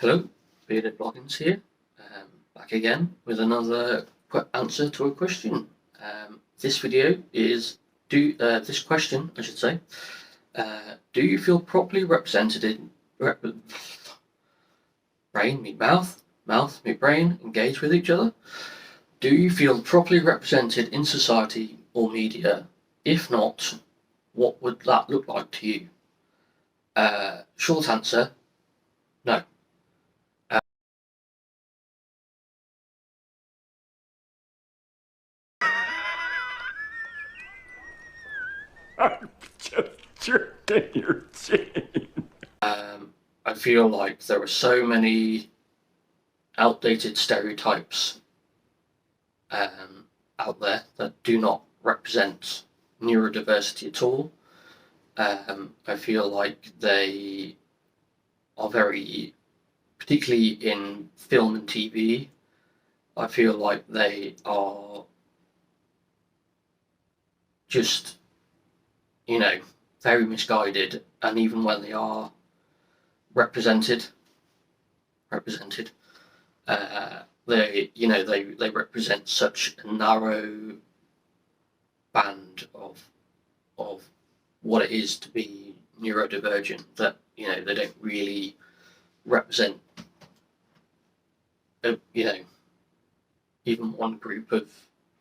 Hello, Bearded Bloggins here, back again with another answer to a question. This video is, this question, I should say, do you feel properly represented in, brain meet mouth, mouth meet brain, engage with each other? Do you feel properly represented in society or media? If not, what would that look like to you? Short answer, no. I'm just jerking your chin. I feel like there are so many outdated stereotypes out there that do not represent neurodiversity at all. I feel like they are very, particularly in film and TV, I feel like they are just, very misguided, and even when they are represented, they represent such a narrow band of what it is to be neurodivergent that they don't really represent even one group of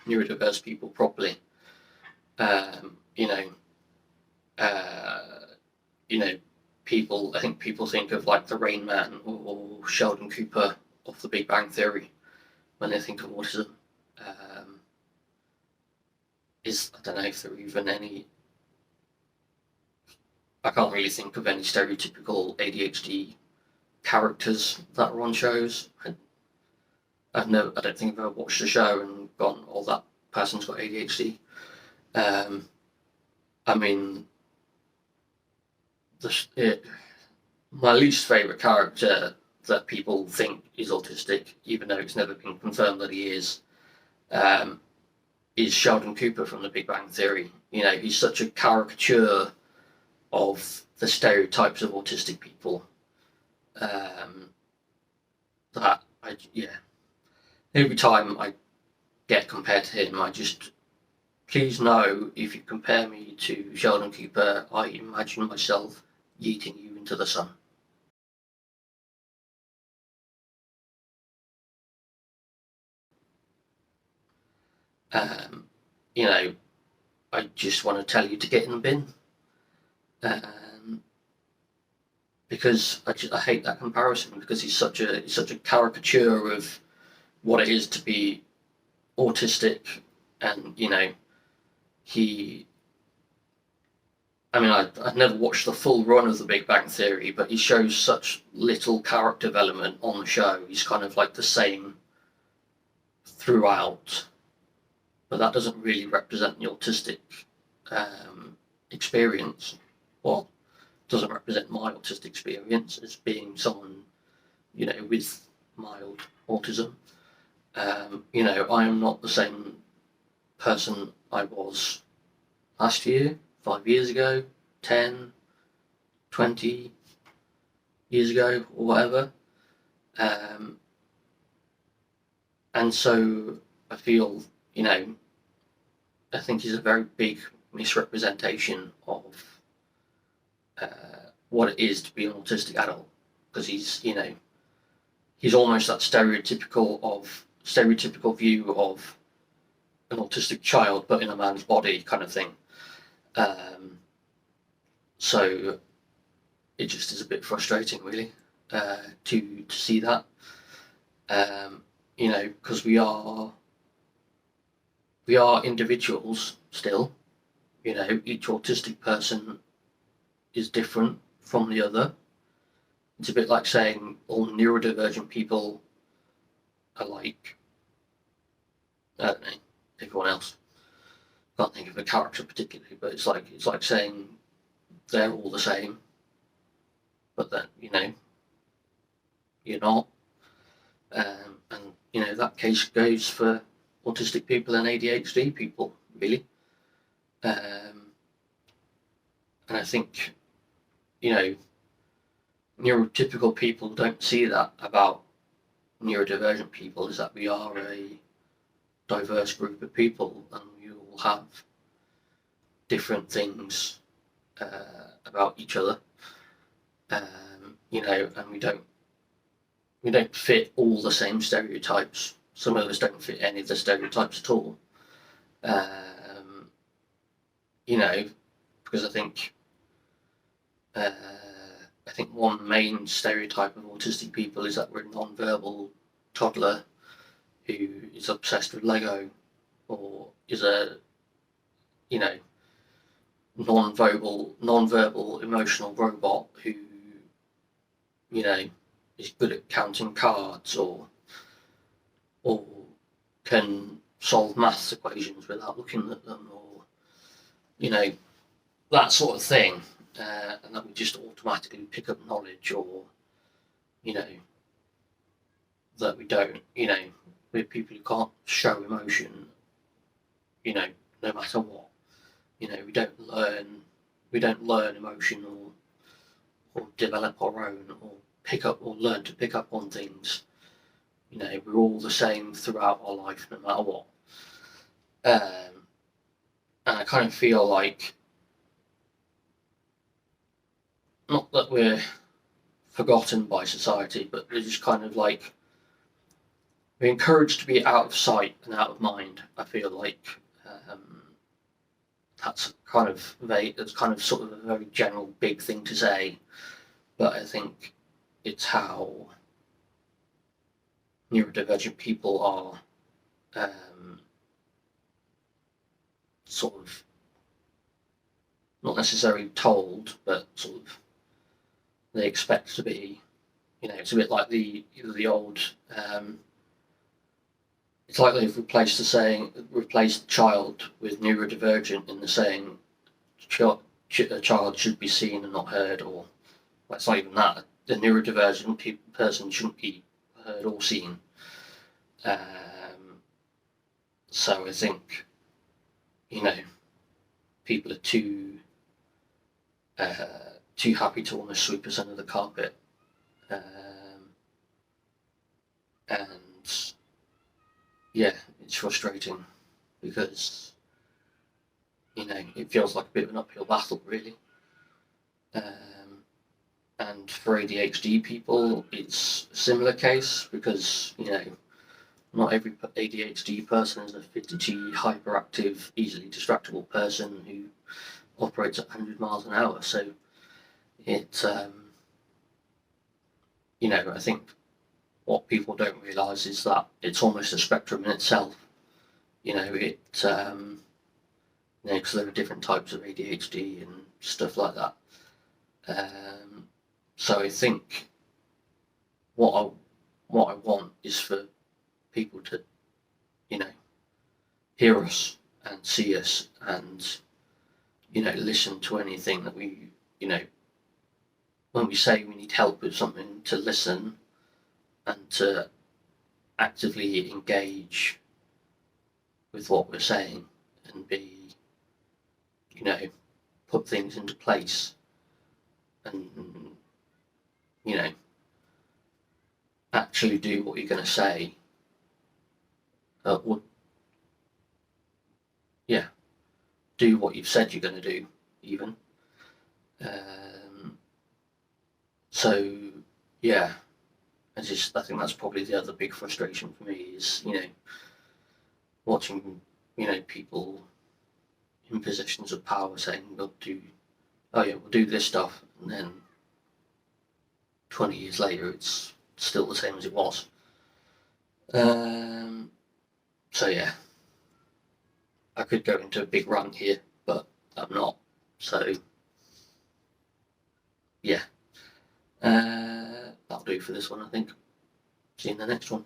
neurodiverse people properly. People, I think people think of like the Rain Man or Sheldon Cooper of The Big Bang Theory when they think of autism. I don't know if there are even any. I can't really think of any stereotypical ADHD characters that are on shows. I don't think I've ever watched a show and gone, "Oh, that person's got ADHD." I mean, my least favourite character that people think is autistic, even though it's never been confirmed that he is Sheldon Cooper from The Big Bang Theory. He's such a caricature of the stereotypes of autistic people that every time I get compared to him, I just, please know, if you compare me to Sheldon Cooper, I imagine myself yeeting you into the sun. I just want to tell you to get in the bin. Because I hate that comparison, because he's such a caricature of what it is to be autistic, and I've never watched the full run of The Big Bang Theory, but he shows such little character development on the show. He's kind of like the same throughout, but that doesn't really represent the autistic experience. Well, doesn't represent my autistic experience as being someone, with mild autism. I am not the same person I was last year, 5 years ago, 10, 20 years ago, or whatever. And so I feel, I think he's a very big misrepresentation of what it is to be an autistic adult, because he's almost that stereotypical view of an autistic child, but in a man's body kind of thing. So it just is a bit frustrating, really, to see that, because we are individuals still. Each autistic person is different from the other. It's a bit like saying all neurodivergent people are like, I don't know, everyone else. Can't think of a character particularly, but it's like saying they're all the same, but then you're not. And that case goes for autistic people and ADHD people, really. And I think, neurotypical people don't see that about neurodivergent people, is that we are a diverse group of people and we all have different things about each other, you know, and we don't fit all the same stereotypes. Some of us don't fit any of the stereotypes at all. You know, because I think one main stereotype of autistic people is that we're a non-verbal toddler who is obsessed with Lego, or is a, you know, non-verbal emotional robot who, you know, is good at counting cards, or can solve maths equations without looking at them, or, you know, that sort of thing, and that we just automatically pick up knowledge, or, you know, that we don't, you know, we're people who can't show emotion, you know, no matter what. You know, we don't learn emotion, or develop our own, or learn to pick up on things. You know, we're all the same throughout our life, no matter what. And I kind of feel like, not that we're forgotten by society, but we're just kind of like, we're encouraged to be out of sight and out of mind. I feel like that's kind of vague. That's kind of sort of a very general, big thing to say, but I think it's how neurodivergent people are sort of not necessarily told, but sort of they expect to be. You know, it's a bit like the old. It's like they've replaced child with neurodivergent in the saying, a child should be seen and not heard, or well, it's not even that. The neurodivergent person shouldn't be heard or seen. So I think, you know, people are too happy to almost sweep us under the carpet, and yeah, it's frustrating because, you know, it feels like a bit of an uphill battle, really. And for ADHD people, it's a similar case because, you know, not every ADHD person is a fidgety, hyperactive, easily distractible person who operates at 100 miles an hour. So it, you know, I think what people don't realise is that it's almost a spectrum in itself. You know, you know, because there are different types of ADHD and stuff like that. So I think what I want is for people to, you know, hear us and see us, and, you know, listen to anything that we, you know, when we say we need help with something, to listen and to actively engage with what we're saying, and be, you know, put things into place, and, you know, actually do what you're going to say. Do what you've said you're going to do, even. So yeah, I think that's probably the other big frustration for me is, you know, watching, you know, people in positions of power saying we'll do this stuff, and then 20 years later it's still the same as it was. So yeah, I could go into a big rant here, but I'm not. So yeah, that'll do for this one, I think. See you in the next one.